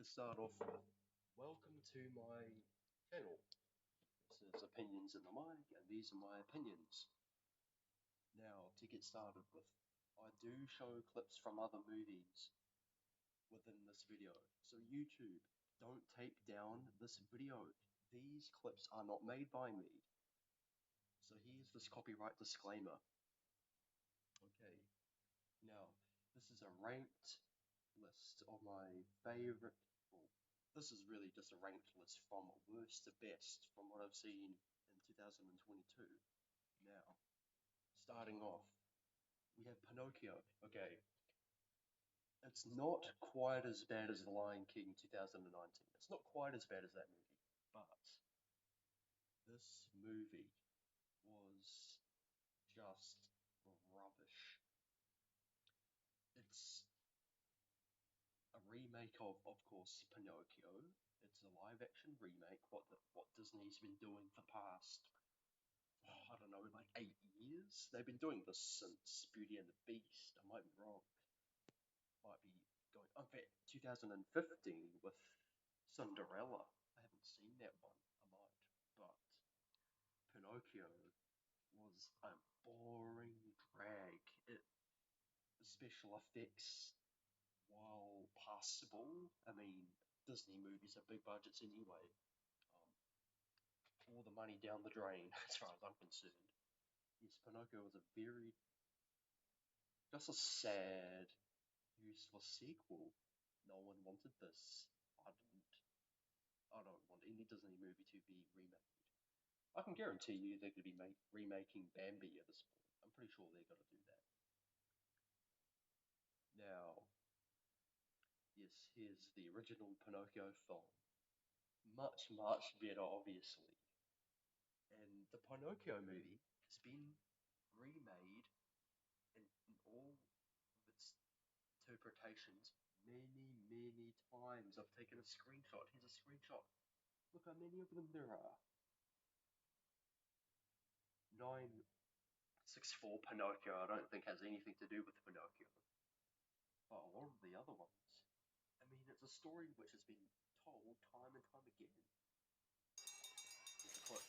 start off with, welcome to my channel. This is Opinions in the Mic, and these are my opinions. Now, to get started with, I do show clips from other movies within this video, so YouTube, don't take down this video. These clips are not made by me. So here's this copyright disclaimer. Okay, now, this is a ranked list of my favorite. Well, this is really just a ranked list from worst to best from what I've seen in 2022. Now, starting off, we have Pinocchio. Okay, it's not quite as bad as The Lion King 2019. It's not quite as bad as that movie, but this movie was just rubbish. It's a remake of course, Pinocchio. It's a live-action remake. What Disney's been doing for the past, I don't know, like 8 years. They've been doing this since Beauty and the Beast. I might be wrong. Might be going. In fact, 2015 with Cinderella. I haven't seen that one. I might, but Pinocchio was a boring drag. Special effects, while passable, I mean, Disney movies have big budgets anyway. All the money down the drain, as far as I'm concerned. Yes, Pinocchio was just a sad, useless sequel. No one wanted this. I didn't. I don't want any Disney movie to be remade. I can guarantee you they're going to be remaking Bambi at this point. I'm pretty sure they're going to do that. Now, yes, here's the original Pinocchio film. Much, much better, obviously. And the Pinocchio movie has been remade in all of its interpretations many, many times. I've taken a screenshot. Here's a screenshot. Look how many of them there are. 964 Pinocchio, I don't think has anything to do with Pinocchio. But a lot of the other ones, I mean, it's a story which has been told time and time again. Here's a clip.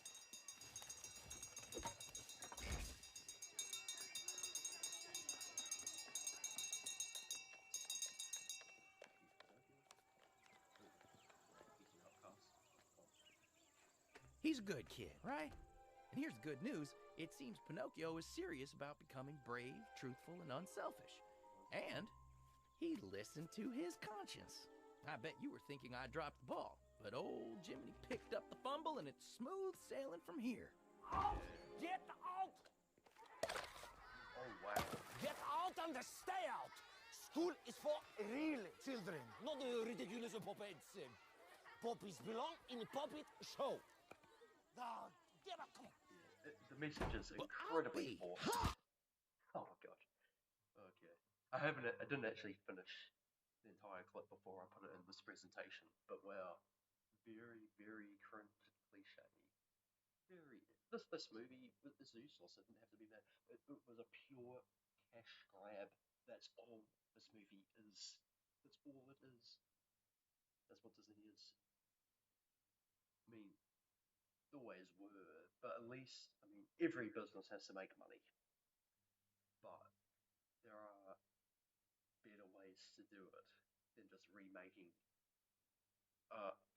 He's a good kid, right? And here's good news. It seems Pinocchio is serious about becoming brave, truthful, and unselfish. And he listened to his conscience. I bet you were thinking I dropped the ball, but old Jiminy picked up the fumble and it's smooth sailing from here. Out! Get out! Oh, wow. Get out and stay out! School is for real children, not the ridiculous puppets. Puppies belong in a puppet show. Now, get up, come on. The message is incredibly important. Oh my god. Okay. I didn't actually finish the entire clip before I put it in this presentation, but wow. Very, very cliche. This movie is useless. It didn't have to be that. It was a pure cash grab. That's all this movie is. That's all it is. That's what Disney is. I mean, always were, but at least, I mean, every business has to make money. But there are better ways to do it than just remaking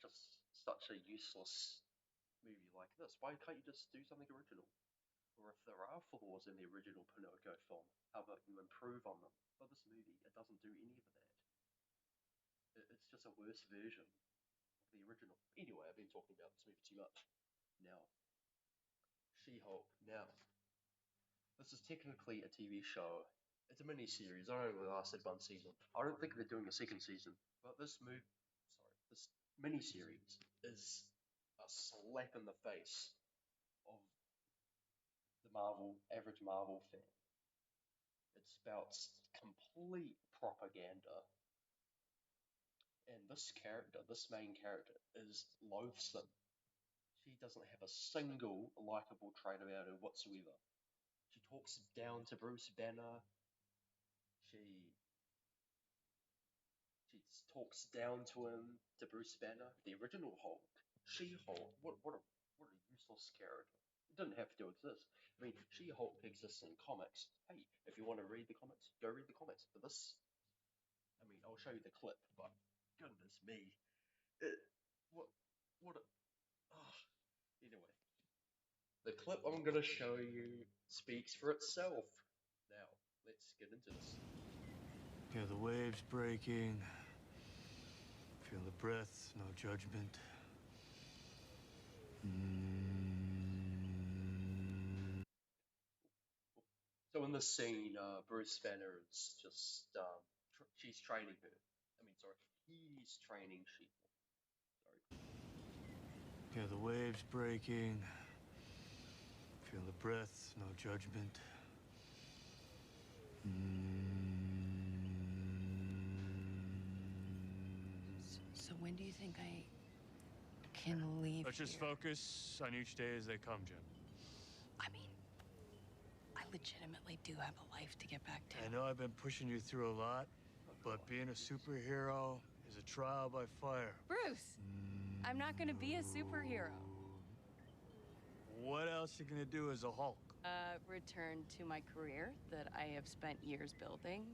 just such a useless movie like this. Why can't you just do something original? Or if there are flaws in the original Pinocchio film, how about you improve on them? But this movie, it doesn't do any of that. It's just a worse version of the original. Anyway, I've been talking about this movie too much. Now, She-Hulk. Now, this is technically a TV show. It's a mini-series. I only lasted one season. I don't think they're doing a second season. But this mini-series is a slap in the face of the average Marvel fan. It's about complete propaganda. And this main character, is loathsome. She doesn't have a single likable trait about her whatsoever. She talks down to Bruce Banner. She's talks down to him, to Bruce Banner, the original Hulk. She-Hulk, what a useless character. It didn't have to exist. I mean, She-Hulk exists in comics. Hey, if you want to read the comics, go read the comics. But this, I mean, I'll show you the clip, but goodness me. What a, anyway. The clip I'm going to show you speaks for itself. Now, let's get into this. Feel the waves breaking. Feel the breath, no judgment. So in this scene, Bruce Banner is just, she's training her. He's training She-Hulk. Sorry. Feel the waves breaking. Feel the breath, no judgment. So when do you think I can leave Let's just here? focus on each day as they come, Jen. I mean, I legitimately do have a life to get back to. I know I've been pushing you through a lot, but being a superhero is a trial by fire. Bruce, I'm not gonna be a superhero. What else you gonna do as a Hulk? Return to my career that I have spent years building.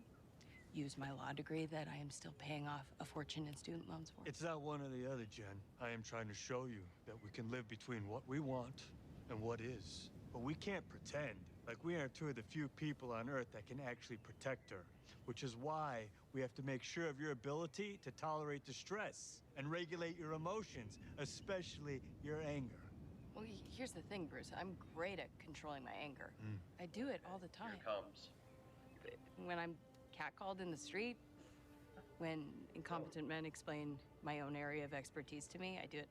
Use my law degree that I am still paying off a fortune in student loans for. It's not one or the other, Jen. I am trying to show you that we can live between what we want and what is. But we can't pretend like we are two of the few people on Earth that can actually protect her. Which is why we have to make sure of your ability to tolerate distress and regulate your emotions, especially your anger. Well, here's the thing, Bruce. I'm great at controlling my anger. I do it all the time. Here it comes. When I'm catcalled in the street, when incompetent men explain my own area of expertise to me, I do it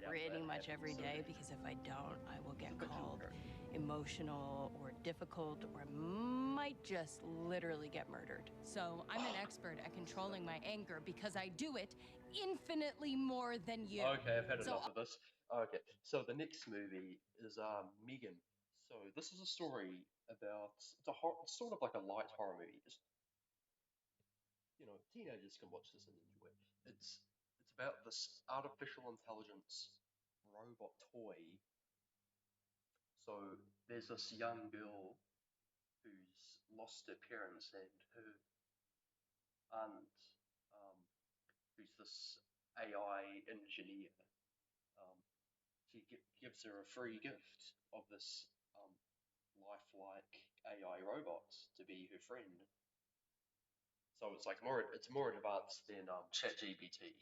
pretty much every day, because if I don't, I will get called emotional or difficult, or I might just literally get murdered. So I'm an expert at controlling my anger because I do it infinitely more than you. Okay, I've had enough of this. Okay, so the next movie is Megan. So this is a story about, it's sort of like a light horror movie. Just, teenagers can watch this and enjoy it. It's about this artificial intelligence robot toy. So there's this young girl who's lost her parents, and her aunt, who's this AI engineer, she gives her a free gift of this lifelike AI robot to be her friend. So it's like it's more advanced than ChatGPT.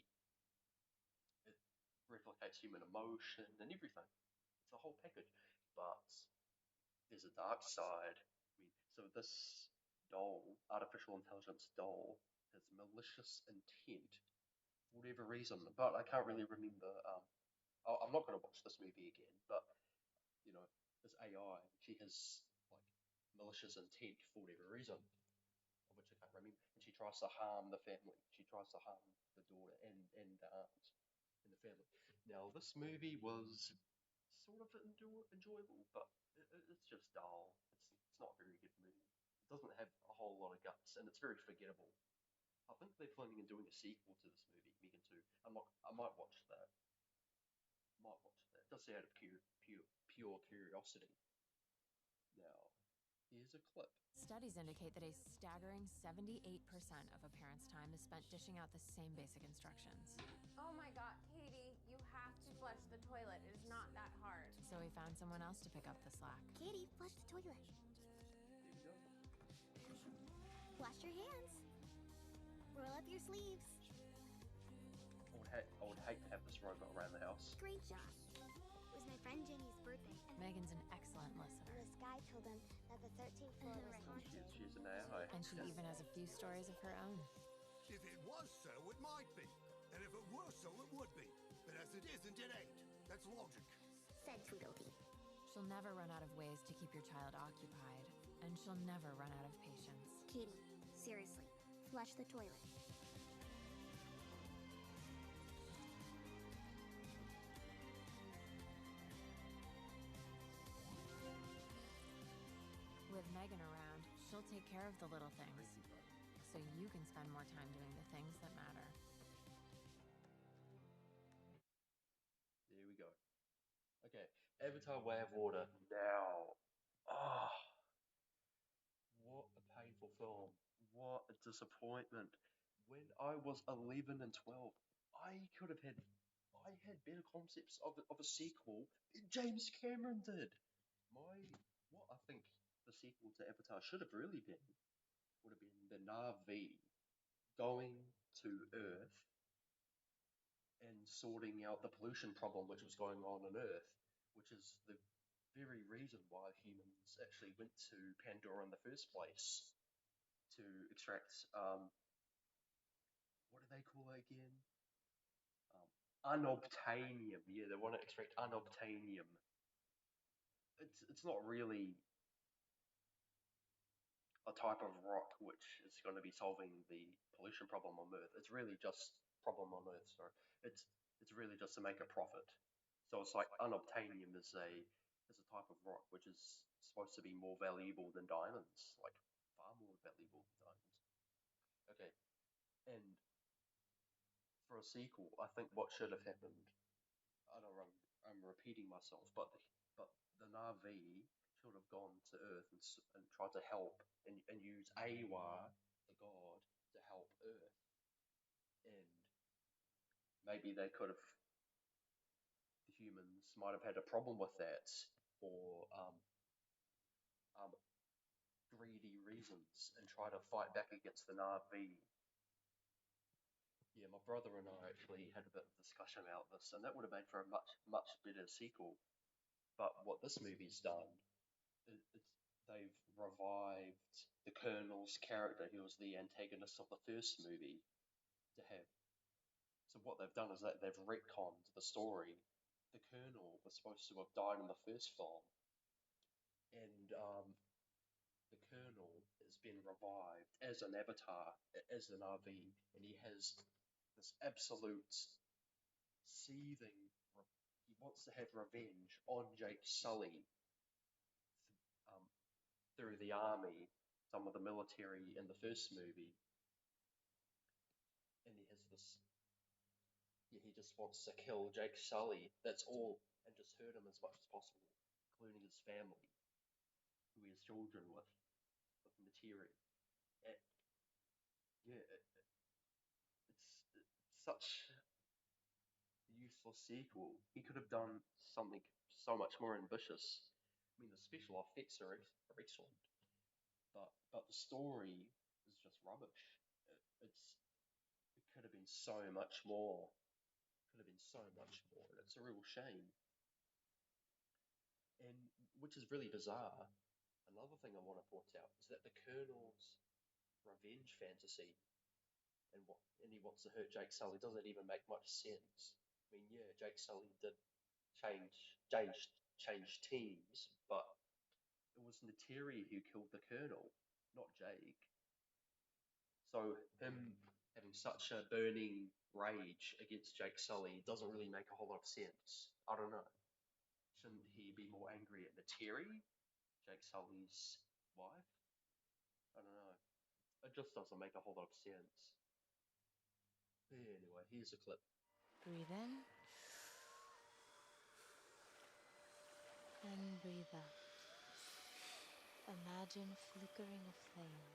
It replicates human emotion and everything. It's a whole package. But there's a dark side. So this doll, artificial intelligence doll, has malicious intent for whatever reason. But I can't really remember. I'm not going to watch this movie again. But this AI, she has like malicious intent for whatever reason, which I can't remember. And she tries to harm the family. She tries to harm the daughter and the aunt and the family. Now this movie was sort of enjoyable, but it's just dull. It's not a very good movie. It doesn't have a whole lot of guts, and it's very forgettable. I think they're planning on doing a sequel to this movie, Megan 2. I might watch that. Just out of pure curiosity. Now, here's a clip. Studies indicate that a staggering 78% of a parent's time is spent dishing out the same basic instructions. Oh my god, Katie, you have to flush the toilet. It is not that hard. So we found someone else to pick up the slack. Katie, flush the toilet. Wash your hands. Roll up your sleeves. I would hate to have this robot around the house. Great job. It was my friend Jenny's birthday. Megan's an excellent listener. This guy told him that the 13th floor was haunted. She's an AI. And she even has a few stories of her own. If it was so, it might be. And if it were so, it would be. But as it isn't, it ain't. That's logic. Said Tweedledee. She'll never run out of ways to keep your child occupied. And she'll never run out of patience. Katie, seriously, flush the toilet. With Megan around, she'll take care of the little things. So you can spend more time doing the things that matter. Okay, Avatar: Way of Water. Now, ah, what a painful film. What a disappointment. When I was 11 and 12, I could have had, I had better concepts of a sequel than James Cameron did. What I think the sequel to Avatar should have really been would have been the Na'vi going to Earth and sorting out the pollution problem which was going on Earth, which is the very reason why humans actually went to Pandora in the first place to extract what do they call it again? Unobtainium. Yeah, they want to extract unobtainium. It's not really a type of rock which is going to be solving the pollution problem on Earth. It's really just Sorry, it's really just to make a profit. So it's like unobtainium is a type of rock which is supposed to be more valuable than diamonds, like far more valuable than diamonds. Okay, and for a sequel, I think what should have happened. I don't know. I'm repeating myself, but the Na'vi should have gone to Earth and tried to help and use Awa, the god, to help Earth. And maybe they could have, the humans might have had a problem with that for greedy reasons and try to fight back against the Na'vi. Yeah, my brother and I actually had a bit of discussion about this, and that would have made for a much better sequel. But what this movie's done, they've revived the Colonel's character, who was the antagonist of the first movie, to have. So what they've done is that they've retconned the story. The Colonel was supposed to have died in the first film, and the Colonel has been revived as an avatar, as an RV, and he has this absolute seething. He wants to have revenge on Jake Sully um, through the army, some of the military in the first movie, and he has this. Yeah, he just wants to kill Jake Sully. That's all, and just hurt him as much as possible, including his family, who he has children with Materi. And, yeah, it's such a useless sequel. He could have done something so much more ambitious. I mean, the special effects are excellent, but the story is just rubbish. It could have been so much more. Could have been so much more, and it's a real shame. And which is really bizarre. Another thing I want to point out is that the Colonel's revenge fantasy and he wants to hurt Jake Sully doesn't even make much sense. I mean, yeah, Jake Sully did change teams, but it was Nateri who killed the Colonel, not Jake. So him having such a burning rage against Jake Sully doesn't really make a whole lot of sense. I don't know. Shouldn't he be more angry at Nateri, Jake Sully's wife? I don't know. It just doesn't make a whole lot of sense. Anyway, here's a clip. Breathe in. And breathe out. Imagine flickering a flame.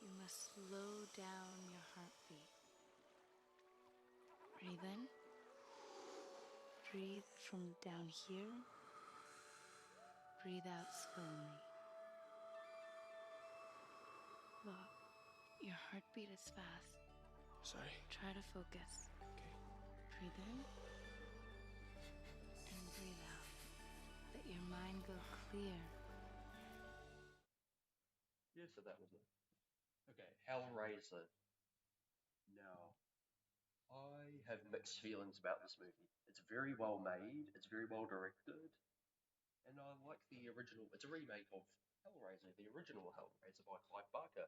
You must slow down your heartbeat. Breathe in. Breathe from down here. Breathe out slowly. Look, your heartbeat is fast. Sorry. Try to focus. Okay. Breathe in. And breathe out. Let your mind go clear. Yeah, so that was it. Okay, Hellraiser. Now, I have mixed feelings about this movie. It's very well made, it's very well directed, and I like the original. It's a remake of Hellraiser, the original Hellraiser by Clive Barker.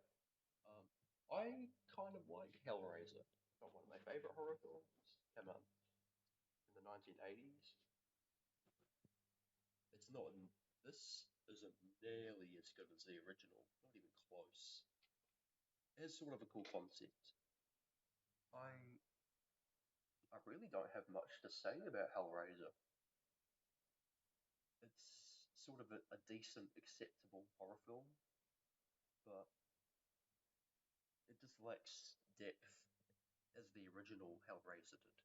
I kind of like Hellraiser. Not one of my favorite horror films. Came out in the 1980s. It's not. This isn't nearly as good as the original. Not even close. It's sort of a cool concept. I really don't have much to say about Hellraiser. It's sort of a decent, acceptable horror film, but it just lacks depth as the original Hellraiser did.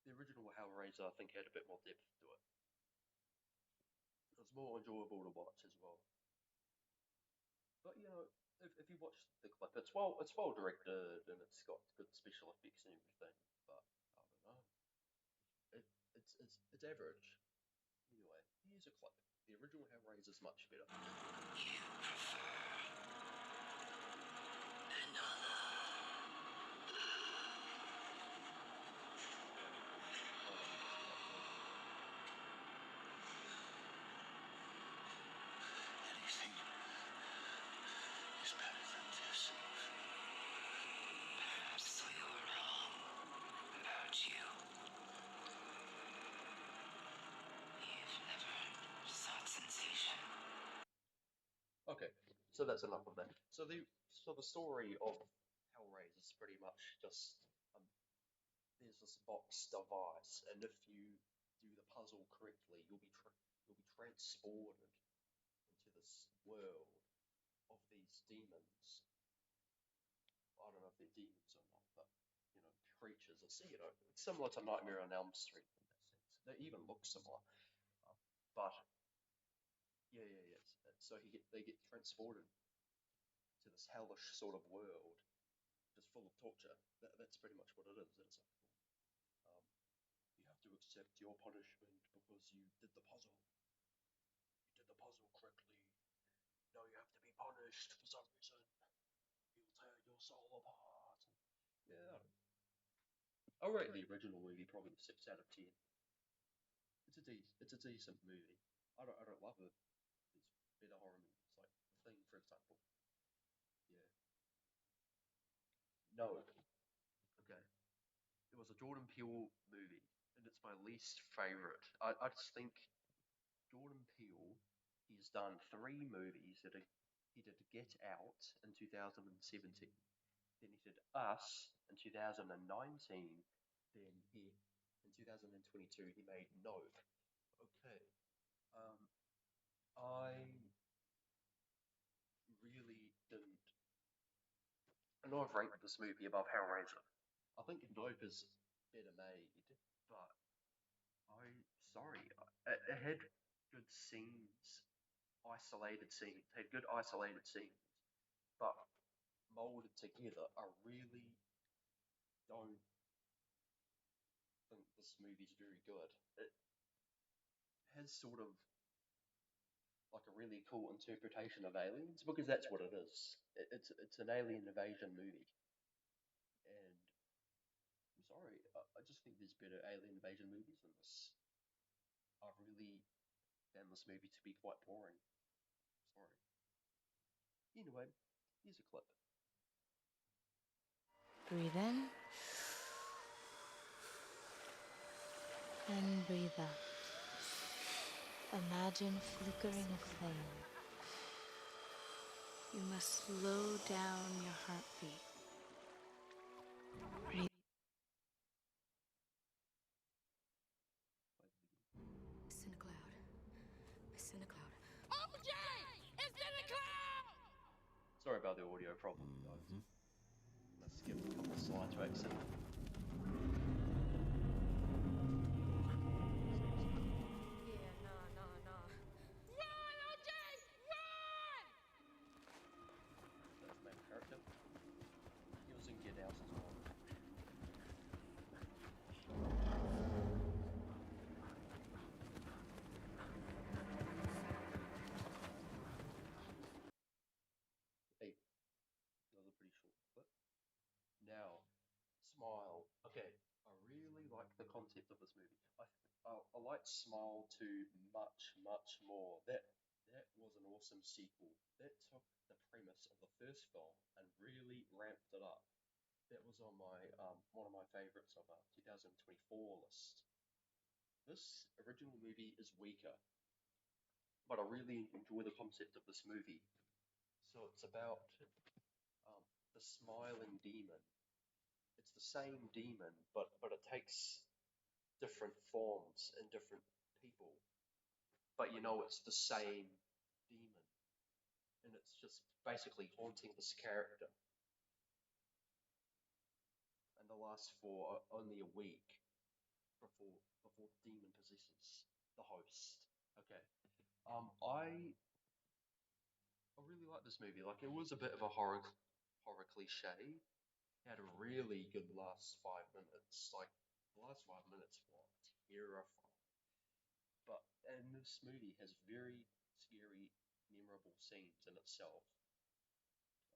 The original Hellraiser, I think, had a bit more depth to it. It was more enjoyable to watch as well. But you know, if you watch the clip, it's well directed and it's got good special effects and everything. But I don't know, it's average. Anyway, here's a clip. The original Hellraiser is much better. You prefer another. Anything is better than this. Perhaps we were wrong about you. You've never sought sensation. Okay, so that's enough of that. So the story of Hellraiser is pretty much just there's this box device, and if you do the puzzle correctly, you'll be transported into this world of these demons. I don't know if they're demons or not, but you know, creatures. It's it's similar to Nightmare on Elm Street in that sense. They even look similar, but yeah. So they get transported to this hellish sort of world, just full of torture. That's pretty much what it is. It's like, you have to accept your punishment because you did the puzzle. You did the puzzle correctly. Now you have to be punished for some reason. You'll tear your soul apart. Yeah. I'll rate the original movie probably 6 out of 10. It's a decent movie. I don't love it. There's better horror movies like The Thing, for example. Yeah. No. Okay. It was a Jordan Peele movie, and it's my least favorite. I just think Jordan Peele, he's done 3 movies that he did Get Out in 2017, then he did Us in 2019, then in 2022 he made Nope. Okay, I really didn't. I know I've rated this movie above Hellraiser. I think Nope is better made, but it had good scenes, isolated scenes, had good isolated scenes, but molded together, I really don't think this movie's very good. It has sort of like a really cool interpretation of aliens because that's what it is. It's an alien invasion movie, and I'm sorry, I just think there's better alien invasion movies than this. I've really found this movie to be quite boring. Sorry. Anyway, here's a clip. Breathe in. And breathe out. Imagine flickering a flame. You must slow down your heartbeat. Breathe. It's in a cloud. It's in a cloud. OJ! It's in a cloud! Sorry about the audio problem, guys. Let's skip a couple slides to exit. Run, OJ! Run! That's the main character. He was in Get Out as well. Hey, that was a pretty short clip. Now, Smile. Okay, I really like the concept of this movie. I like Smile 2 much more. That was an awesome sequel. That took the premise of the first film and really ramped it up. That was on my one of my favorites of 2024 list. This original movie is weaker, but I really enjoy the concept of this movie. So it's about the smiling demon. It's the same demon, but it takes different forms in different people. But you know it's the same demon, and it's just basically haunting this character. And it lasts for only a week before the demon possesses the host. Okay. I really like this movie. Like, it was a bit of a horror cliche. It had a really good last 5 minutes. Like, the last 5 minutes were terrifying. But and this movie has very scary, memorable scenes in itself.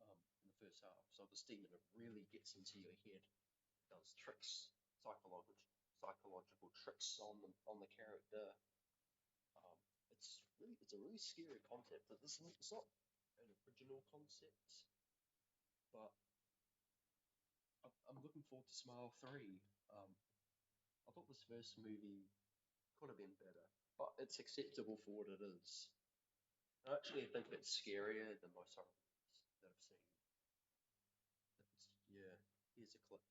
In the first half, so this demon, it really gets into your head. It does tricks, psychological tricks on the character. It's a really scary concept. But it's not an original concept, but I'm looking forward to Smile 3. I thought this first movie could have been better, but it's acceptable for what it is. I actually think it's scarier than most horror movies that I've seen. Yeah, here's a clip.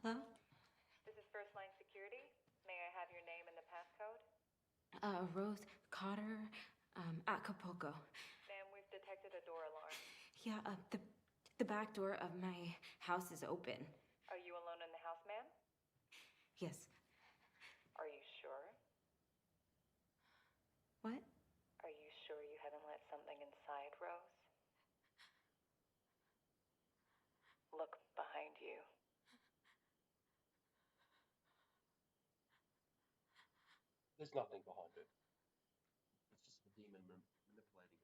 Hello? This is First Line Security. May I have your name and the passcode? Rose Cotter, Acapulco. Ma'am, we've detected a door alarm. Yeah, the back door of my house is open. Are you alone in the house, ma'am? Yes. Are you sure? What? Are you sure you haven't let something inside, Rose? Look behind you. There's nothing behind it. It's just the demon manipulating it.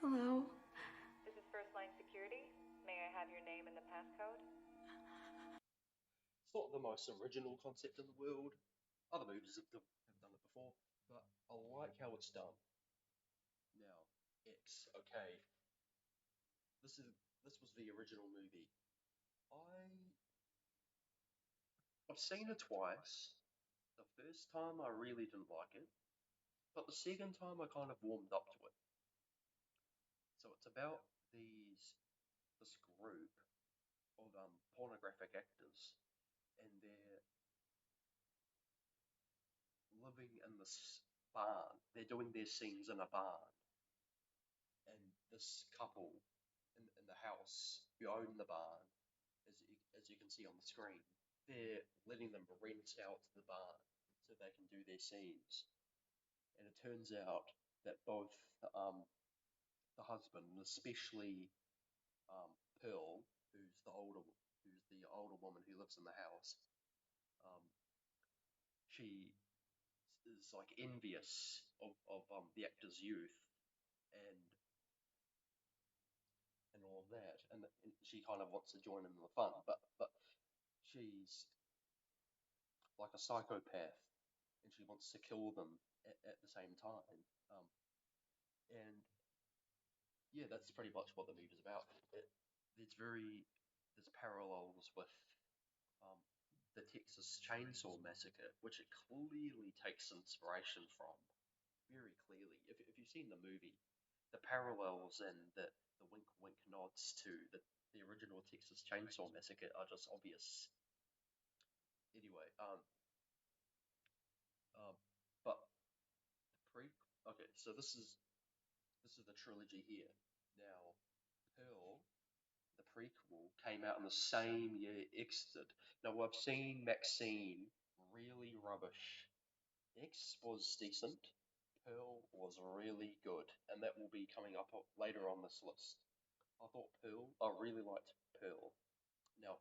Hello? This is First Line Security. May I have your name and the passcode? It's not the most original concept in the world. Other movies have done it before, but I like how it's done. Now, X. Okay, this was the original movie. I've seen it twice. The first time I really didn't like it, but the second time I kind of warmed up to it. So it's about this group of pornographic actors, and they're living in this barn. They're doing their scenes in a barn, and this couple in the house who own the barn, as you can see on the screen, they're letting them rent out the barn so they can do their scenes. And it turns out that both the husband, and especially Pearl, who's the older woman who lives in the house, she is like envious of the actor's youth and all of that, and she kind of wants to join in the fun, but she's like a psychopath, and she wants to kill them at the same time. And yeah, that's pretty much what the movie's about. There's parallels with um, the Texas Chainsaw Massacre, which it clearly takes inspiration from. Very clearly, if you've seen the movie, the parallels and the wink wink nods to the original Texas Chainsaw Massacre are just obvious. Anyway, but pre okay, so this is the trilogy here. Now, Pearl, the prequel, came out in the same year X did. Now, I've seen Maxine, really rubbish. X was decent. Pearl was really good, and that will be coming up later on this list. I really liked Pearl. Now,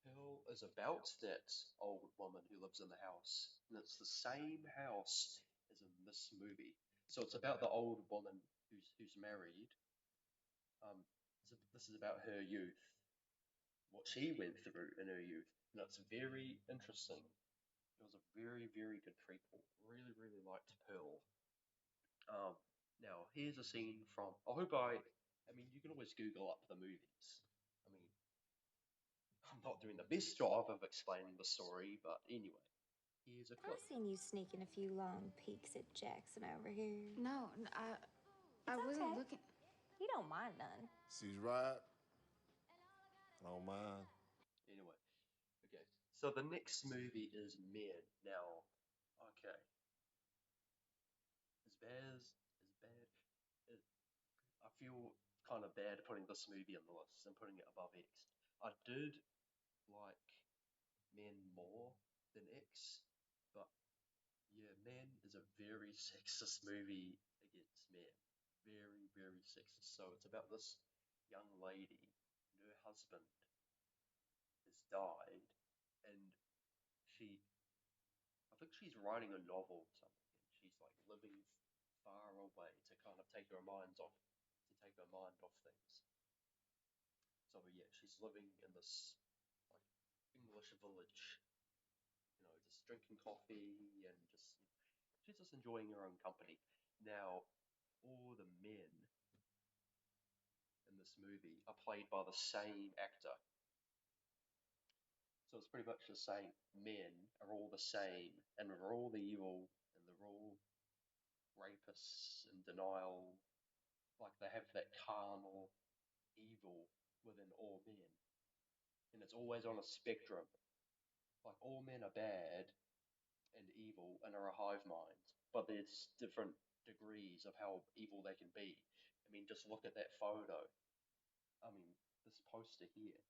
Pearl is about that old woman who lives in the house, and it's the same house as in this movie. So it's about the old woman who's married. This is about her youth, what she went through in her youth, and it's very interesting. It was a very, very good prequel. Really, really liked Pearl. Now, here's a scene from. I mean, you can always Google up the movies. I mean, I'm not doing the best job of explaining the story, but anyway, here's a clip. I've seen you sneaking a few long peeks at Jackson over here. No, I wasn't okay. looking. He don't mind none. She's right. I don't mind. Anyway, okay. So the next movie is Men. Now, okay. I feel kind of bad putting this movie on the list and putting it above X. I did like Men more than X, but yeah, Men is a very sexist movie against men. Very, very sexist. So it's about this young lady, and her husband has died, and I think she's writing a novel or something, and she's like living far away to kind of take her mind off things. So yeah, she's living in this like English village, just drinking coffee and she's just enjoying her own company. Now, all the men in this movie are played by the same actor. So it's pretty much the same. Men are all the same, and they're all evil, and they're all rapists and denial. Like they have that carnal evil within all men. And it's always on a spectrum. Like all men are bad and evil and are a hive mind, but there's different degrees of how evil they can be. I mean, just look at that photo. I mean, this poster here,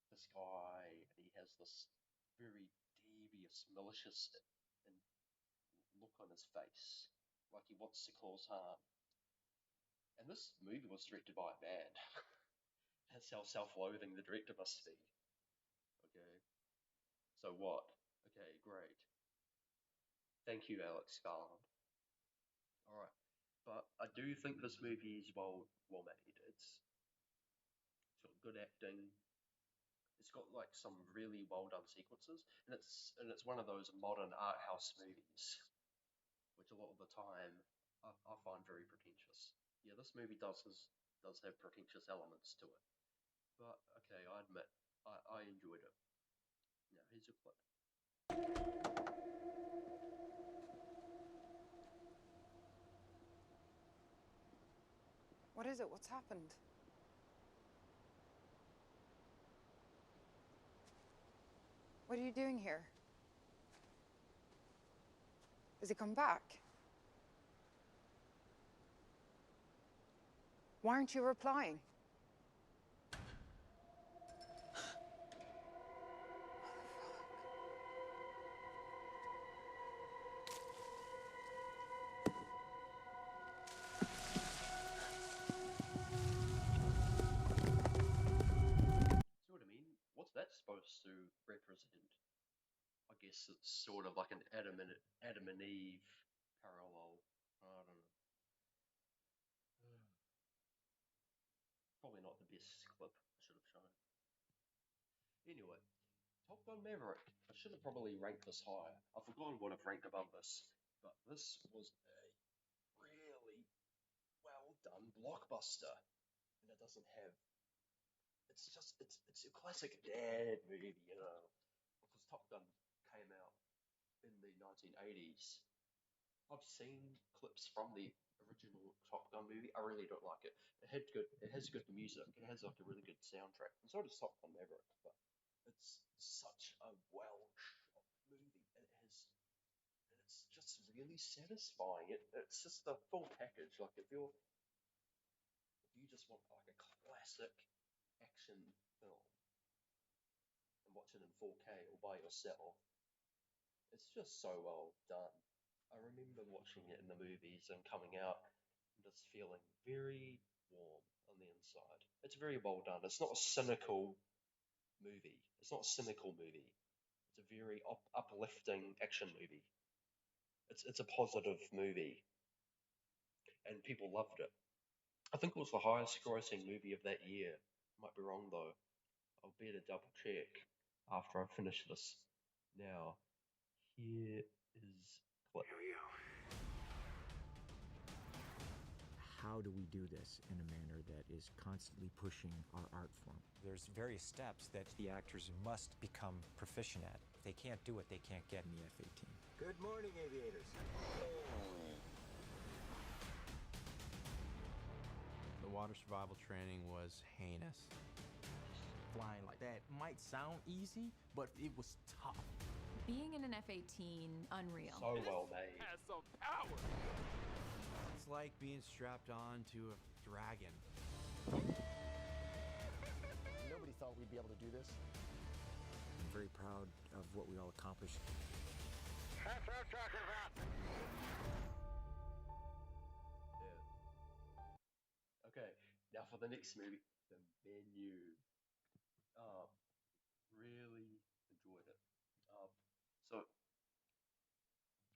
this guy, and he has this very devious, malicious and look on his face, like he wants to cause harm. And this movie was directed by a man. That's how self-loathing the director must be. Okay. So what? Okay, great. Thank you, Alex Garland. Alright. But I do think this movie is well made. It's got good acting. It's got like some really well done sequences, and it's one of those modern art house movies, which a lot of the time I find very pretentious. Yeah, this movie does have pretentious elements to it, but okay, I admit I enjoyed it. Now here's a clip. What is it? What's happened? What are you doing here? Has he come back? Why aren't you replying? See what I mean? What's that supposed to represent? I guess it's sort of like an Adam and Eve parallel. I don't know. Probably not the best clip I should have shown. Anyway, Top Gun Maverick. I should have probably ranked this higher. I've forgotten what I've ranked above this, but this was a really well done blockbuster, and it doesn't have. It's a classic dad movie, you know, because Top Gun came out in the 1980s. I've seen clips from the original Top Gun movie. I really don't like it. It has good music. It has like a really good soundtrack, and so does Top Gun Maverick. But it's such a well shot movie, and it's just really satisfying. It's just a full package. Like if you just want like a classic action film and watch it in 4K or by yourself, it's just so well done. I remember watching it in the movies and coming out and just feeling very warm on the inside. It's very well done. It's not a cynical movie. It's not a cynical movie. It's a very uplifting action movie. It's a positive movie, and people loved it. I think it was the highest grossing movie of that year. Might be wrong though. I'll better double check after I finish this. Now, here is clip. Here we go. How do we do this in a manner that is constantly pushing our art form? There's various steps that the actors must become proficient at. If they can't do it, they can't get in the F-18. Good morning, aviators. The water survival training was heinous. Flying like that might sound easy, but it was tough. Being in an F-18, unreal. So well made. Has some power. It's like being strapped on to a dragon. Nobody thought we'd be able to do this. I'm very proud of what we all accomplished. That's what I'm talking about. Yeah. Okay, now for the next movie, The Menu. Really enjoyed it. So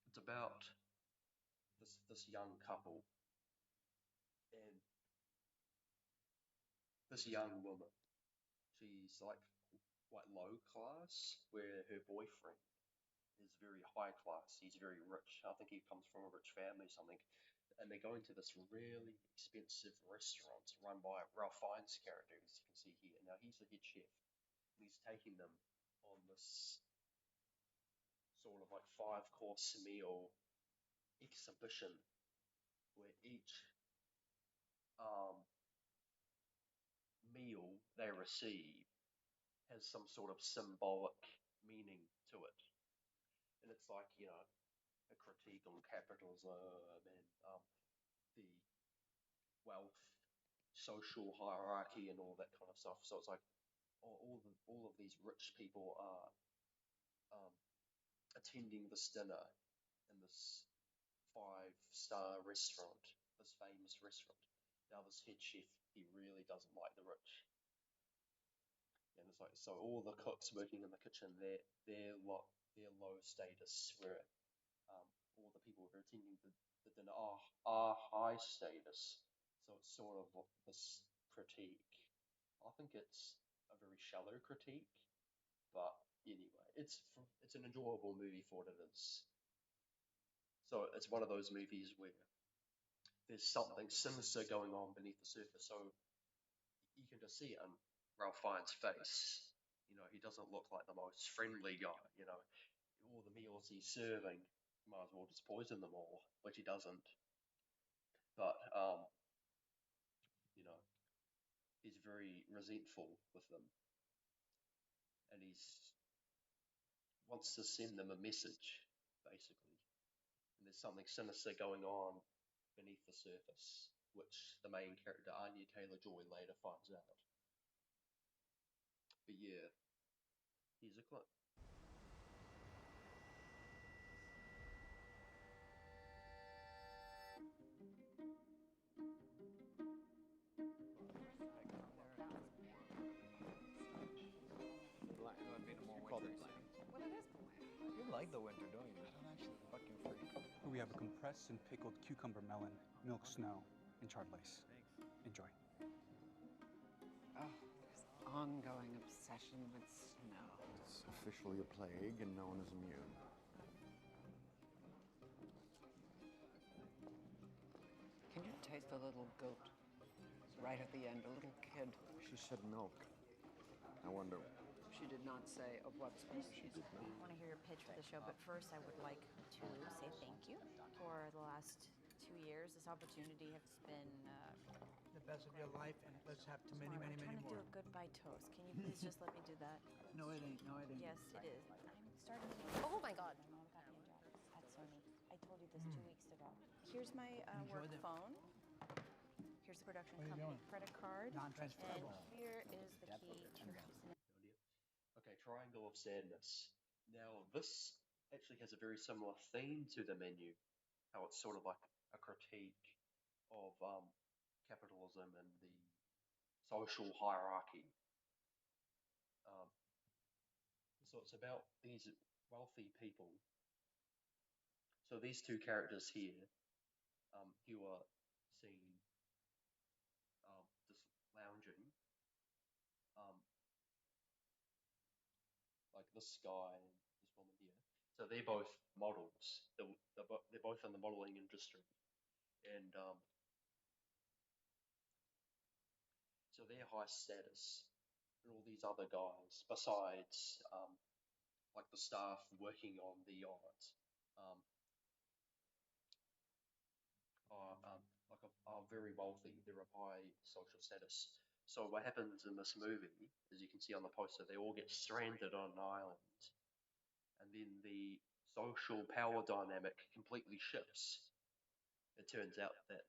it's about this young couple and this young woman. She's like quite low class, where her boyfriend is very high class. He's very rich. I think he comes from a rich family, something. And they go into this really expensive restaurant run by Ralph Fiennes' character, as you can see here. Now he's the head chef. And he's taking them on this sort of like 5-course meal exhibition where each meal they receive has some sort of symbolic meaning to it. And it's like, you know, a critique on capitalism and the wealth, social hierarchy, and all that kind of stuff. So it's like all of these rich people are attending this dinner in this 5-star restaurant, this famous restaurant. Now this head chef, he really doesn't like the rich. And it's like, so all the cooks working in the kitchen, they're low status, where all the people who are attending the dinner are high status. So it's sort of this critique. I think it's a very shallow critique, but anyway, it's an enjoyable movie for what it is. So it's one of those movies where there's something sinister going on beneath the surface. So you can just see it in Ralph Fiennes' face. You know, he doesn't look like the most friendly guy. You know, all the meals he's serving, might as well just poison them all, which he doesn't. But you know, he's very resentful with them, and he's wants to send them a message, basically. And there's something sinister going on beneath the surface, which the main character, Anya Taylor-Joy, later finds out. But yeah, here's a clip. You like the winter, don't you? I don't actually. Fucking freak. We have a compressed and pickled cucumber melon, milk snow, and charred lace. Enjoy. Oh, this ongoing obsession with snow. It's officially a plague and no one is immune. Can you taste the little goat? It's right at the end, a little kid. She said milk. I wonder. She did not say of what species. I want to hear your pitch for the show, but first I would like to say thank you for the last 2 years. This opportunity has been the best of your life, and let's have to many, Smart. many, I'm many trying to more. do a goodbye toast. Can you please just let me do that? No, it ain't. No, it ain't. Yes, it is. I'm starting. Oh my God! My mom got me a job at Sony. I told you this 2 weeks ago. Here's my work them. phone. Here's the production What are you company doing? credit card. Non-transferable. And here is the key to your house. Okay, Triangle of Sadness. Now, this actually has a very similar theme to the menu. How it's sort of like a critique of capitalism and the social hierarchy. So it's about these wealthy people. So these two characters here, who are seen just lounging, like this guy and this woman here. So they're both models. They're both in the modeling industry, and so they're high status, and all these other guys, besides like the staff working on the yacht, are very wealthy. They're of high social status. So what happens in this movie, as you can see on the poster, they all get stranded on an island, and then the social power dynamic completely shifts. It turns out that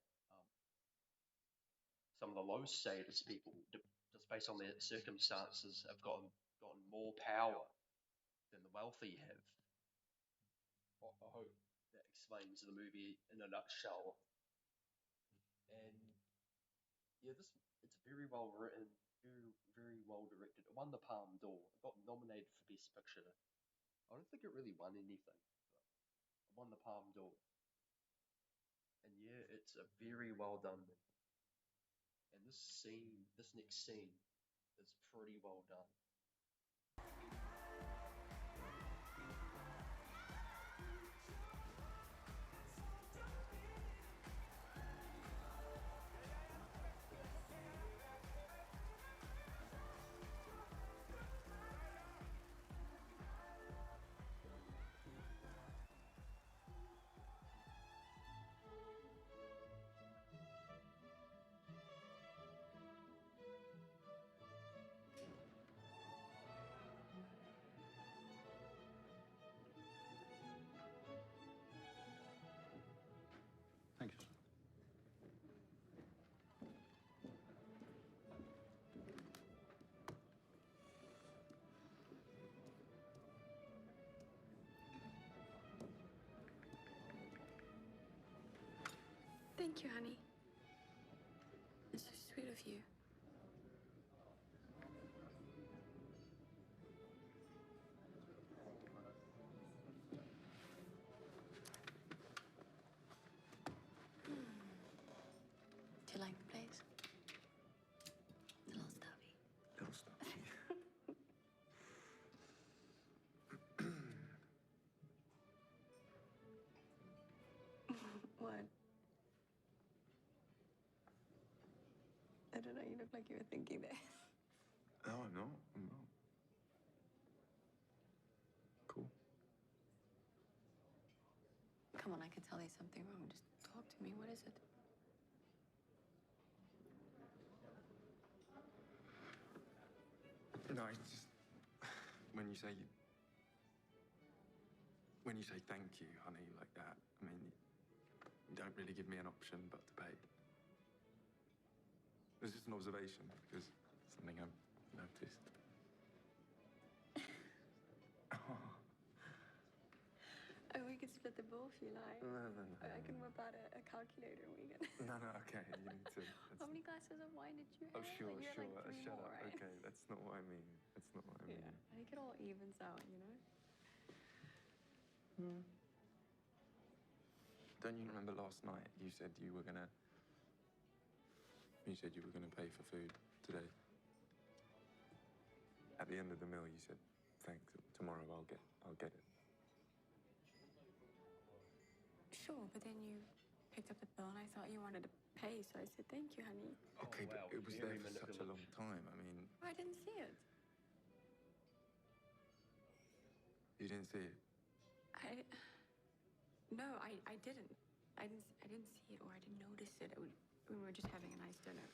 some of the low status people, just based on their circumstances, have gotten more power than the wealthy have. I hope that explains the movie in a nutshell. And yeah, it's very well written, very well directed. It won the Palme d'Or. It got nominated for Best Picture. I don't think it really won anything, but it won the Palme d'Or. And yeah, it's a very well done movie. And this next scene is pretty well done. Thank you. Thank you, honey. It's so sweet of you. Do you like the place? It's a little stuffy. Little stuffy. What? I don't know, you look like you were thinking this. No, I'm not. I'm not. Cool. Come on, I can tell there's something wrong. Just talk to me. What is it? No, it's just when you say thank you, honey, like that. I mean, you don't really give me an option but to pay. It's just an observation because it's something I've noticed. Oh, we could split the bill if you like. No. I can whip out a calculator and we can. No, okay, you need to. How many glasses of wine did you have? Oh, sure, Like, you had, sure. like, 3 Shut more, up. right? Okay, that's not what I mean. That's not what I mean. Yeah, I think it all evens out, you know? Don't you remember last night you said you were gonna pay for food today? At the end of the meal, you said thanks. tomorrow I'll get it. Sure, but then you picked up the bill and I thought you wanted to pay, so I said, thank you, honey. Okay, wow, but it was very there for such a long time. I mean, I didn't see it. you didn't see it. No, I didn't. I didn't see it, or I didn't notice it. We were just having a nice dinner.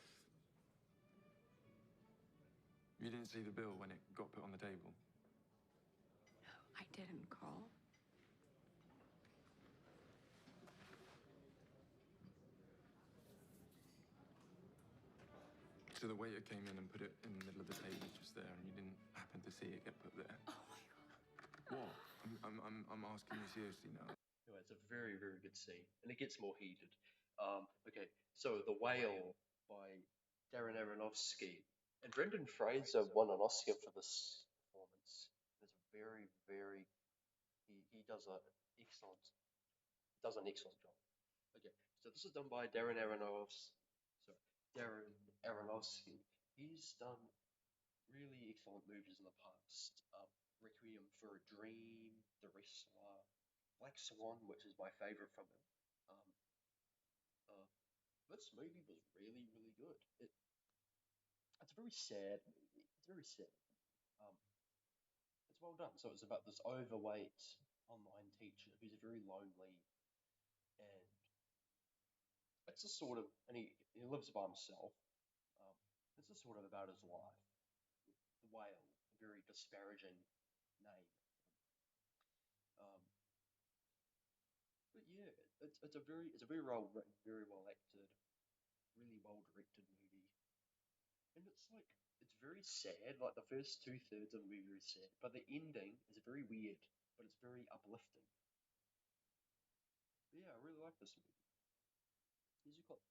You didn't see the bill when it got put on the table. No, I didn't, Carl. So the waiter came in and put it in the middle of the table just there, and you didn't happen to see it get put there. Oh my God. What? I'm asking you seriously now. Anyway, it's a very, very good scene, and it gets more heated. Okay, so The Whale by Darren Aronofsky, and Brendan Fraser won an Oscar for this performance. It's a very, very he does an excellent job. Okay, so this is done by Darren Aronofsky. He's done really excellent movies in the past. Requiem for a Dream, The Wrestler, Black Swan, which is my favorite from him. This movie was really, really good. It's a very sad movie. It's very sad. It's well done. So it's about this overweight online teacher who's very lonely, and it's just sort of, and he lives by himself. It's just sort of about his life. The Whale, a very disparaging name. But yeah, it's a very well written, very well acted, really well directed movie, and it's very sad. Like the first 2/3 of the movie is sad, but the ending is very weird, but it's very uplifting. But yeah, I really like this movie. Here's your clip.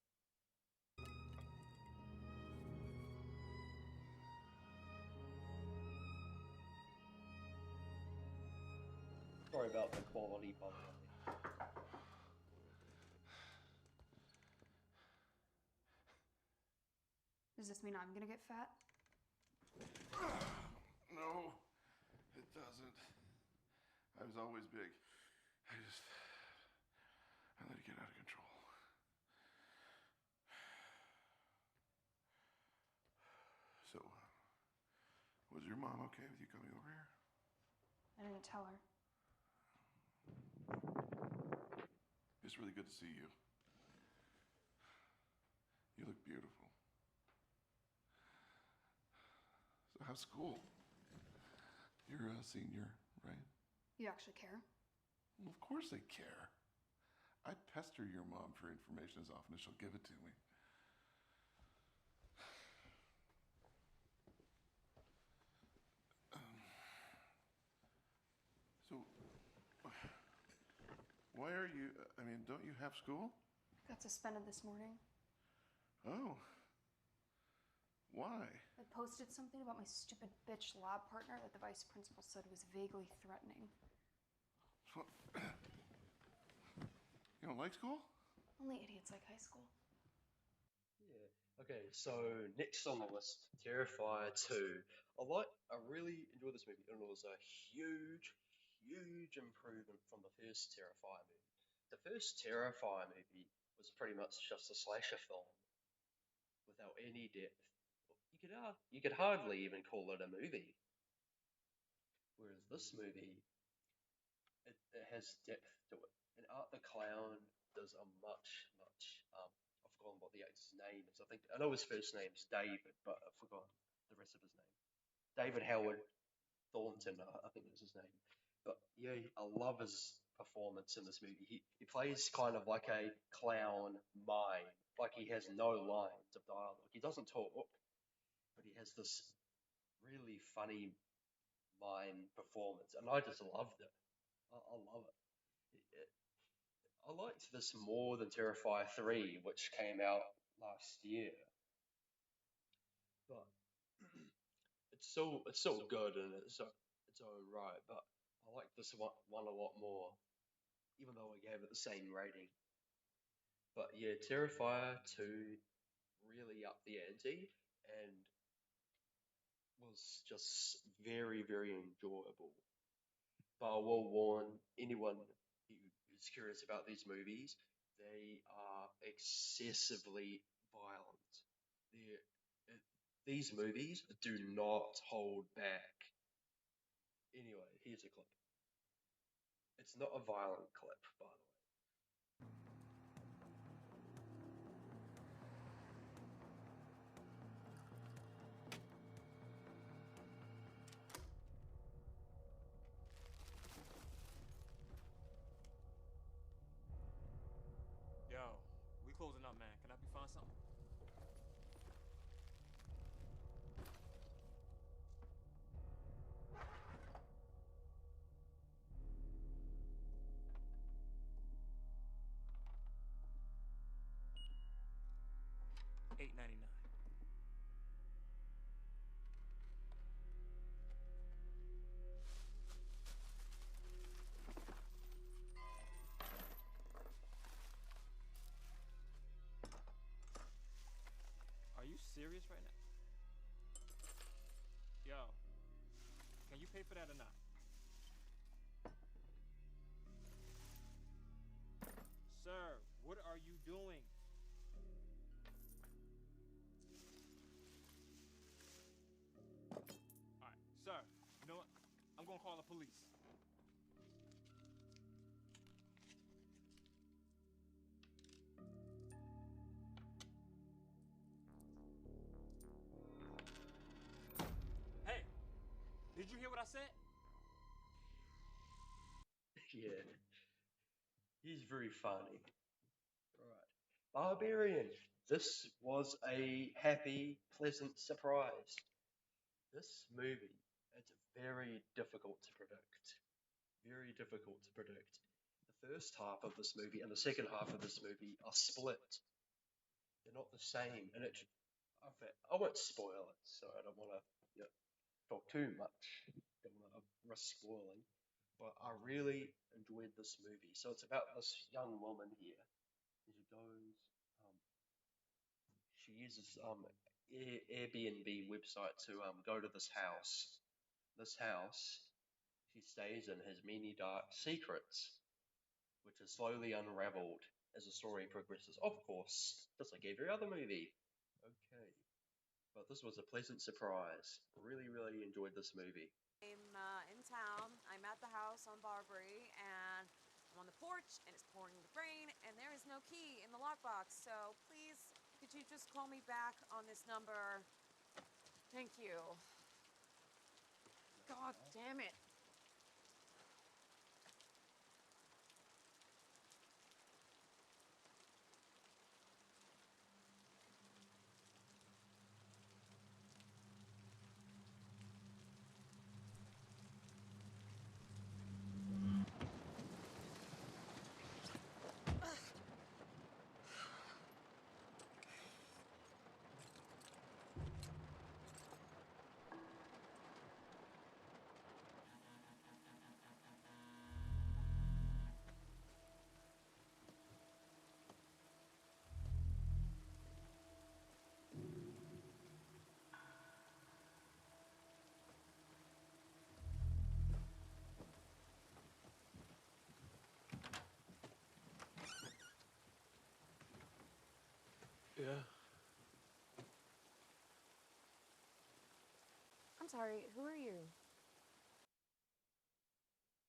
Sorry about the quality, by the way. Does this mean I'm gonna get fat? No, it doesn't. I was always big. I let it get out of control. So, was your mom okay with you coming over here? I didn't tell her. It's really good to see you. You look beautiful. So how's school? You're a senior, right? You actually care? Well, of course I care. I pester your mom for information as often as she'll give it to me. So, why are you, don't you have school? Got suspended this morning. Oh. Why? I posted something about my stupid bitch lab partner that the vice principal said was vaguely threatening. You don't like school? Only idiots like high school. Yeah. Okay, so next on the list, Terrifier 2. I really enjoyed this movie, and it was a huge, huge improvement from the first Terrifier movie. The first Terrifier movie was pretty much just a slasher film without any depth. You could hardly even call it a movie. Whereas this movie, it has depth to it. And Art the Clown does a much, I've forgotten what the actor's name is. I know his first name's David, but I've forgotten the rest of his name. David Howard Thornton, I think is his name. But yeah, I love his performance in this movie. He plays kind of like a clown mime, like he has no lines of dialogue. He doesn't talk, but he has this really funny mime performance, and I just loved it. I love it. I liked this more than Terrifier 3, which came out last year. But it's still good, and it's alright. But I like this one a lot more, even though I gave it the same rating. But yeah, Terrifier 2 really upped the ante and was just very, very enjoyable. but I will warn anyone who's curious about these movies, they are excessively violent. These movies do not hold back. Anyway, here's a clip. It's not a violent clip, by the way. Yo, we closing up, man. Can I be find something? $8.99. Are you serious right now? Yo, can you pay for that or not? Sir, what are you doing? Alright, sir, you know what? I'm gonna call the police. Hey, did you hear what I said? Yeah. He's very funny. Right. Barbarian. This was a happy, pleasant surprise. This movie, it's very difficult to predict. Very difficult to predict. The first half of this movie and the second half of this movie are split. They're not the same. And I won't spoil it, so I don't want to talk too much. Don't want to risk spoiling. But I really enjoyed this movie. So it's about this young woman here. She goes, she uses Airbnb website to go to this house. This house she stays in has many dark secrets, which is slowly unraveled as the story progresses. Of course, just like every other movie. Okay. But this was a pleasant surprise. Really, really enjoyed this movie. I'm in town. I'm at the house on Barbary, and I'm on the porch, and it's pouring rain, and there is no key in the lockbox. So please, could you just call me back on this number? Thank you. God damn it. Yeah. I'm sorry, who are you?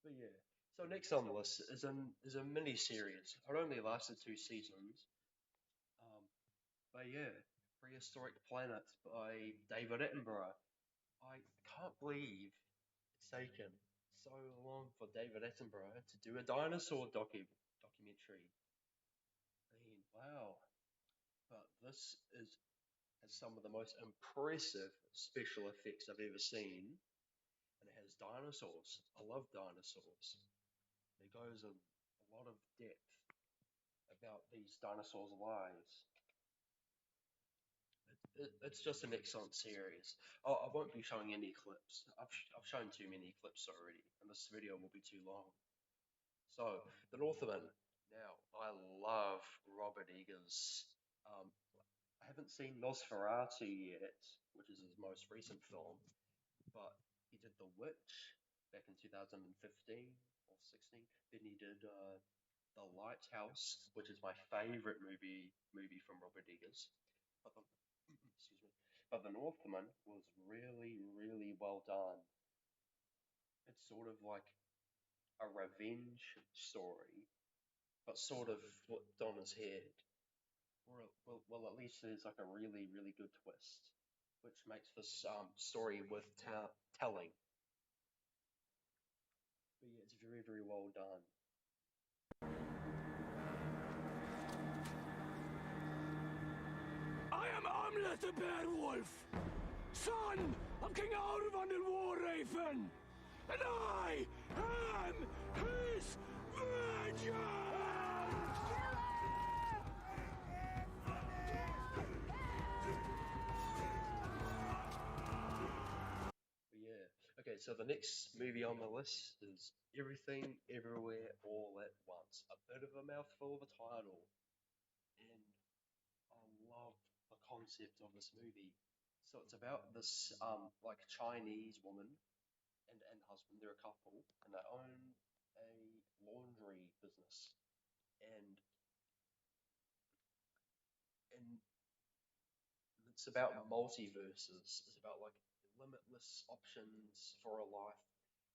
But yeah. So next on the list is a mini series. It only lasted 2 seasons. But yeah, Prehistoric Planet by David Attenborough. I can't believe it's taken so long for David Attenborough to do a dinosaur documentary. I mean, wow. But this has some of the most impressive special effects I've ever seen. And it has dinosaurs. I love dinosaurs. It goes in a lot of depth about these dinosaurs' lives. It's just an excellent series. I won't be showing any clips. I've shown too many clips already, and this video will be too long. So, The Northman. Now, I love Robert Eggers. I haven't seen Nosferatu yet, which is his most recent film, but he did The Witch, back in 2015 or 16. Then he did The Lighthouse, which is my favorite movie from Robert Eggers. But the, excuse me. But The Northman was really, really well done. It's sort of like a revenge story, but sort of flipped on his head. Well, at least there's like a really, really good twist, which makes this story worth telling. But yeah, it's very, very well done. I am Amlet the Bear Wolf, son of King Arvan the War Raven, and I am his vengeance! Yeah. Okay, so the next movie on the list is Everything, Everywhere, All at Once. A bit of a mouthful of a title. And I love the concept of this movie. So it's about this like Chinese woman and husband. They're a couple, and they own a laundry business. And it's about multiverses. It's about like limitless options for a life.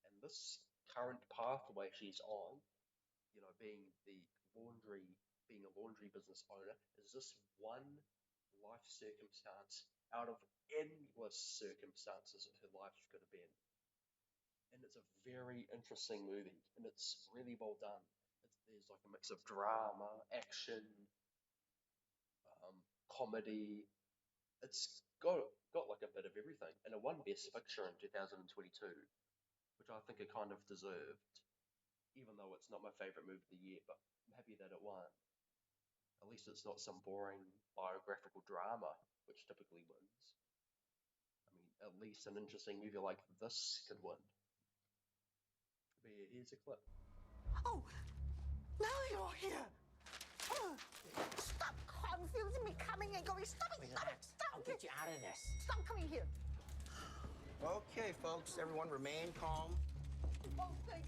And this current pathway she's on, you know, being a laundry business owner, is just one life circumstance out of endless circumstances that her life could have been. And it's a very interesting movie, and it's really well done. There's like a mix of drama, action, comedy. It's got like a bit of everything, and it won Best Picture in 2022, which I think it kind of deserved, even though it's not my favorite movie of the year. But I'm happy that it won. At least it's not some boring biographical drama, which typically wins. I mean, at least an interesting movie like this could win. But yeah, here's a clip. Oh, now you're here! Stop confusing me, coming and going. Stop it, stop it, stop it! I'll get you out of this. Stop coming here! Okay, folks, everyone remain calm. Oh, thank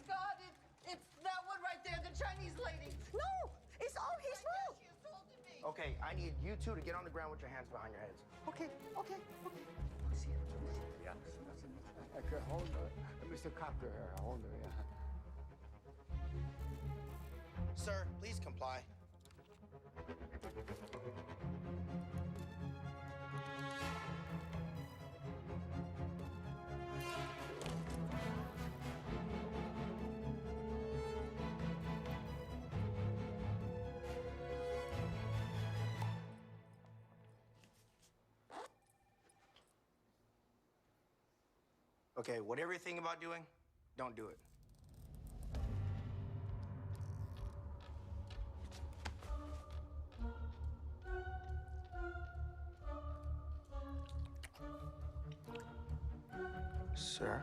God, it's that one right there, the Chinese lady. No, it's all his fault. She assaulted me. Okay, I need you two to get on the ground with your hands behind your heads. Okay. Yeah. Okay, hold on. Mr. Copter here, hold on, yeah. Sir, please comply. Okay, whatever you think about doing, don't do it. Sir?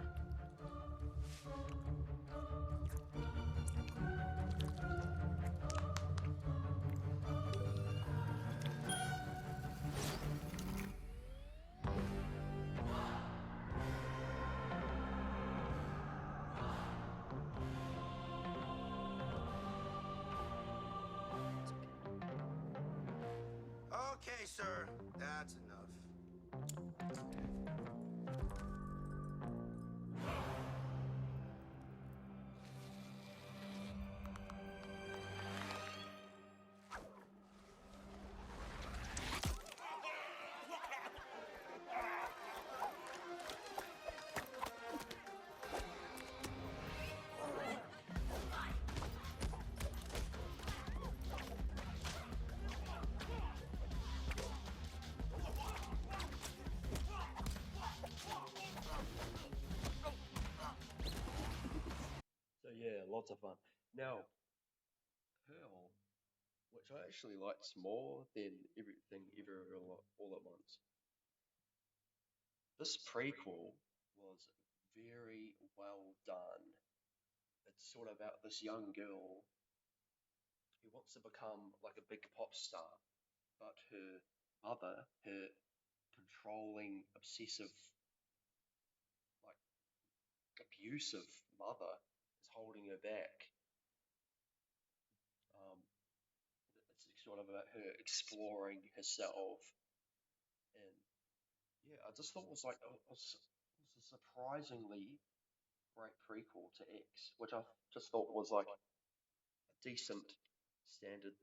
Okay, sir, that's enough. So yeah, lots of fun. Now, Pearl, which I actually liked more than Everything Everywhere All at Once. This prequel was very well done. It's sort of about this young girl who wants to become like a big pop star, but her mother, her controlling, obsessive, like abusive mother is holding her back. It's sort of about her exploring herself, and yeah, I just thought it was a surprisingly great prequel to X, which I just thought was like a decent standard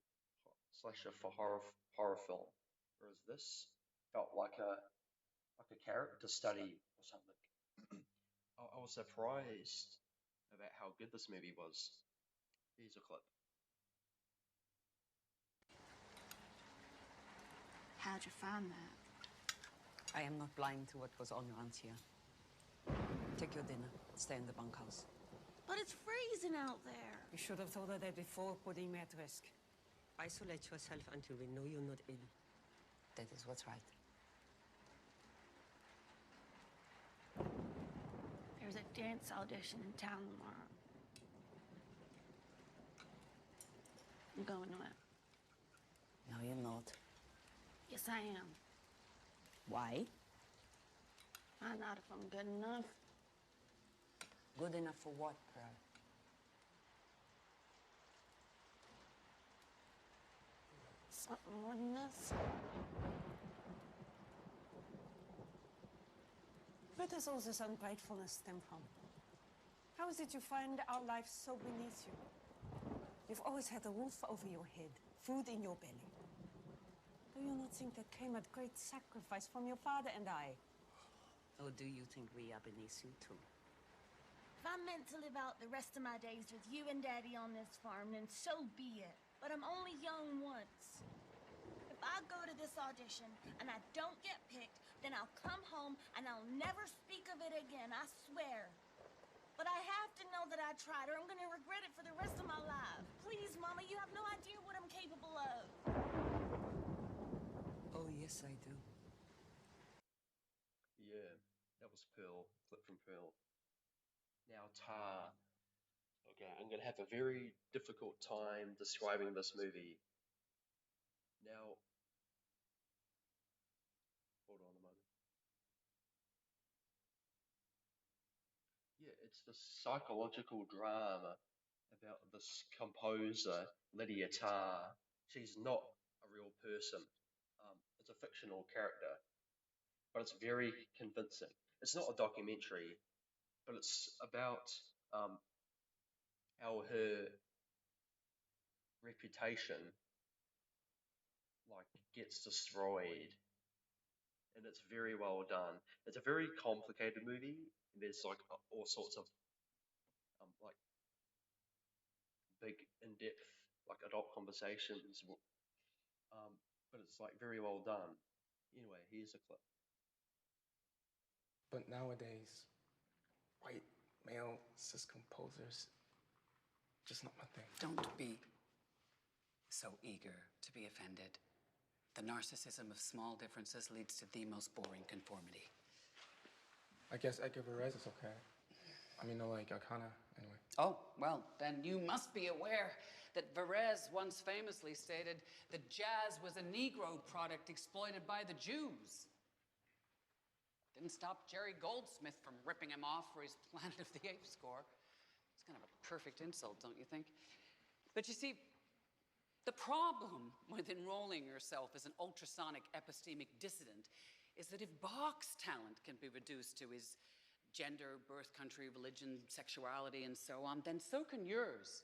slasher for horror film, whereas this felt like a character study or something. I was surprised about how good this movie was. Here's a clip. How'd you find that? I am not blind to what goes on around here. Take your dinner. Stay in the bunkhouse. But it's freezing out there. You should have told her that before putting me at risk. Isolate yourself until we know you're not ill. That is what's right. There's a dance audition in town tomorrow. I'm going to it. No, you're not. Yes, I am. Why? Find out if I'm good enough. Good enough for what, Pearl? Something more than this. Where does all this ungratefulness stem from? How is it you find our life so beneath you? You've always had a roof over your head, food in your belly. Do you not think that came at great sacrifice from your father and I? Or do you think we are beneath you too? If I'm meant to live out the rest of my days with you and Daddy on this farm, then so be it. But I'm only young once. If I go to this audition and I don't get picked, then I'll come home and I'll never speak of it again, I swear. But I have to know that I tried, or I'm gonna regret it for the rest of my life. Please, Mama, you have no idea what I'm capable of. Oh, yes, I do. Yeah, that was Pearl, clip from Pearl. Now Tar. Okay, I'm gonna have a very difficult time describing this movie. Now, hold on a moment. Yeah, it's the psychological drama about this composer, Lydia Tarr. She's not a real person. It's a fictional character, but it's very convincing. It's not a documentary, but it's about how her reputation like gets destroyed, and it's very well done. It's a very complicated movie. There's like all sorts of like big in-depth like adult conversations, but it's like very well done. Anyway, here's a clip. But nowadays, white male cis composers, just not my thing. Don't be so eager to be offended. The narcissism of small differences leads to the most boring conformity. I guess Edgar Varese is okay. I mean, no, like Arcana, anyway. Oh, well, then you must be aware that Varese once famously stated that jazz was a Negro product exploited by the Jews. Didn't stop Jerry Goldsmith from ripping him off for his Planet of the Apes score. It's kind of a perfect insult, don't you think? But you see, the problem with enrolling yourself as an ultrasonic epistemic dissident is that if Bach's talent can be reduced to his gender, birth country, religion, sexuality, and so on, then so can yours.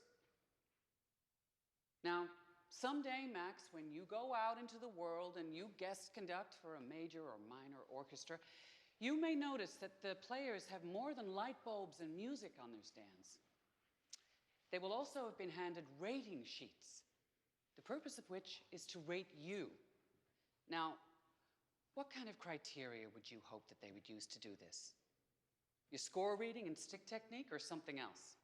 Now, someday, Max, when you go out into the world and you guest conduct for a major or minor orchestra, you may notice that the players have more than light bulbs and music on their stands. They will also have been handed rating sheets, the purpose of which is to rate you. Now, what kind of criteria would you hope that they would use to do this? Your score reading and stick technique, or something else?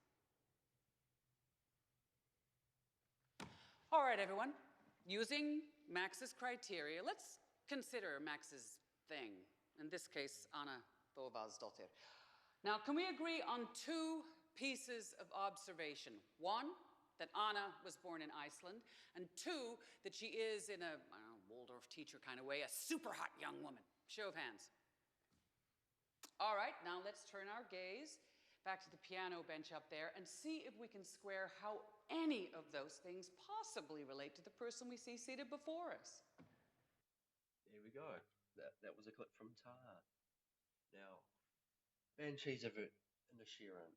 All right, everyone. Using Max's criteria, let's consider Max's thing. In this case, Anna Thorvaldsdottir. Now, can we agree on two pieces of observation? One, that Anna was born in Iceland, and two, that she is, in a Waldorf teacher kind of way, a super hot young woman. Show of hands. All right, now let's turn our gaze back to the piano bench up there and see if we can square how any of those things possibly relate to the person we see seated before us. There we go. That was a clip from Tar. Now, Banshees of Inisherin.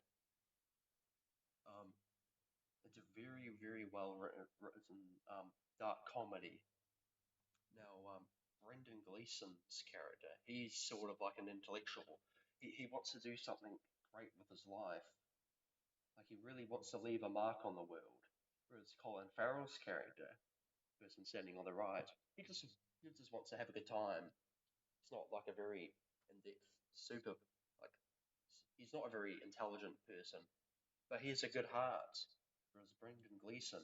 It's a very, very well written dark comedy. Now, Brendan Gleeson's character, he's sort of like an intellectual. He wants to do something great with his life. Like, he really wants to leave a mark on the world. Whereas Colin Farrell's character, the person standing on the right, he just wants to have a good time. He's not like a very in-depth, he's not a very intelligent person, but he has a good heart. Whereas Brendan Gleeson,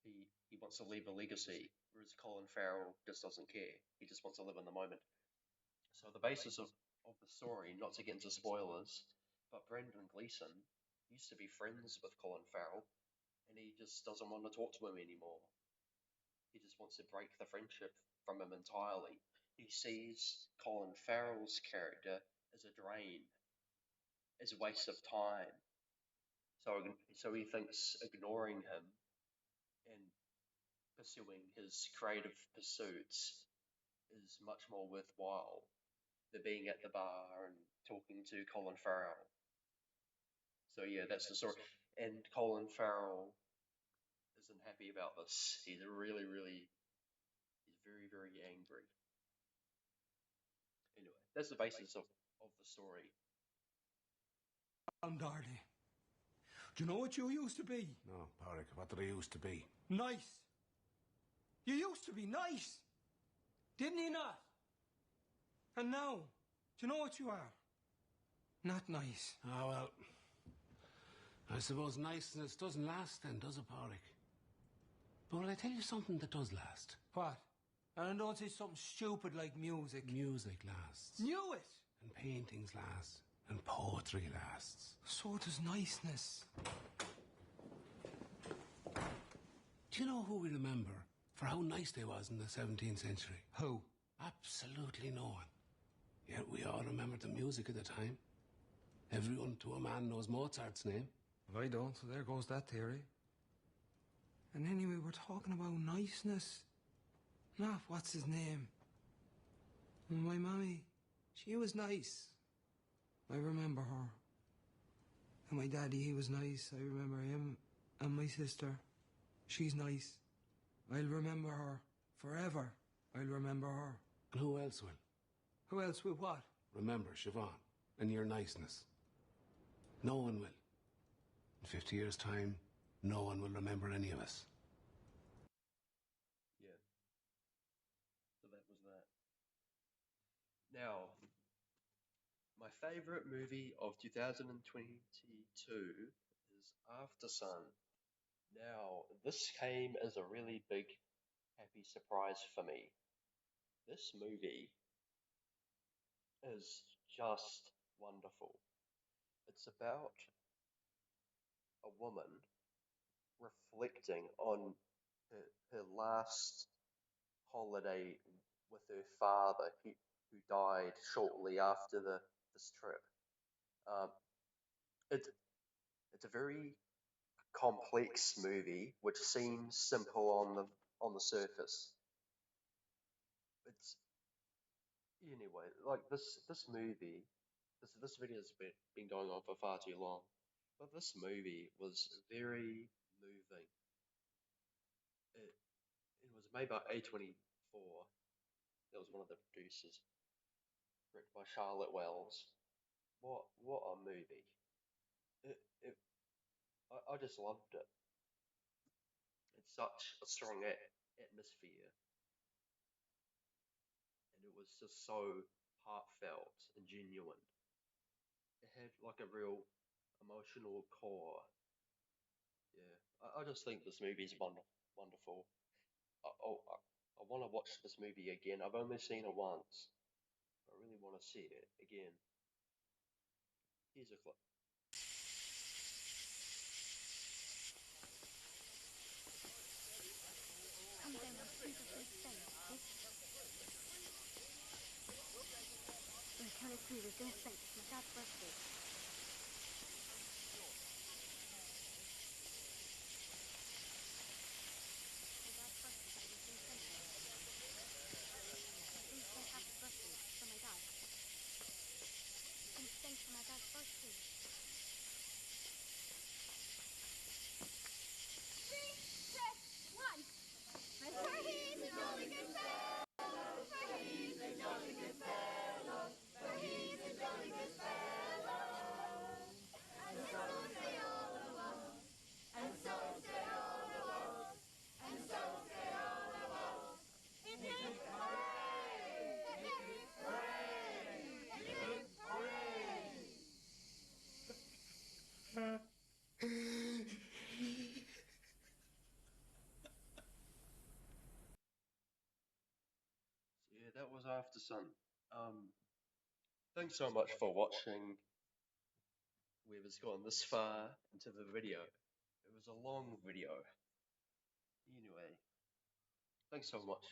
he wants to leave a legacy, whereas Colin Farrell just doesn't care. He just wants to live in the moment. So the basis of the story, not to get into spoilers, but Brendan Gleeson used to be friends with Colin Farrell, and he just doesn't want to talk to him anymore. He just wants to break the friendship from him entirely. He sees Colin Farrell's character as a drain, as a waste of time. So he thinks ignoring him and pursuing his creative pursuits is much more worthwhile than being at the bar and talking to Colin Farrell. So yeah, that's the story. And Colin Farrell isn't happy about this. He's very, very angry. Anyway, that's the basis of the story. Dardy, do you know what you used to be? No, Pádraig, what did I used to be? Nice. You used to be nice. Didn't you not? And now, do you know what you are? Not nice. Ah, well, I suppose niceness doesn't last then, does it, Pádraig? But will I tell you something that does last? What? And don't say something stupid like music. Music lasts. Knew it! And paintings last. And poetry lasts. So does niceness. Do you know who we remember for how nice they was in the 17th century? Who? Absolutely no one. Yet we all remember the music at the time. Everyone to a man knows Mozart's name. Well, I don't, so there goes that theory. And anyway, we're talking about niceness. Not what's his name. And my mommy, she was nice. I remember her. And my daddy, he was nice. I remember him. And my sister, she's nice. I'll remember her forever. I'll remember her. And who else will? Who else will what? Remember Siobhan and your niceness. No one will. In 50 years' time, no one will remember any of us. Yeah. So that was that. Now, my favourite movie of 2022 is Aftersun. Now, this came as a really big, happy surprise for me. This movie is just wonderful. It's about a woman reflecting on her last holiday with her father, who died shortly after this trip. It's a very complex movie, which seems simple on the surface. It's anyway, like this movie. This video has been going on for far too long, but this movie was very moving. It was made by A24. That was one of the producers. Directed by Charlotte Wells. What a movie! I just loved it. It's such a strong atmosphere, and it was just so heartfelt and genuine. It had like a real emotional core. Yeah, I just think this movie is wonderful. I want to watch this movie again. I've only seen it once. I really want to see it again. Here's a clip. Come down and see the big face, bitch. On the count of three, we're gonna say it's my dad's birthday. Yeah, that was Aftersun. Thanks so much for watching. Whoever's gone this far into the video. It was a long video. Anyway, thanks so much.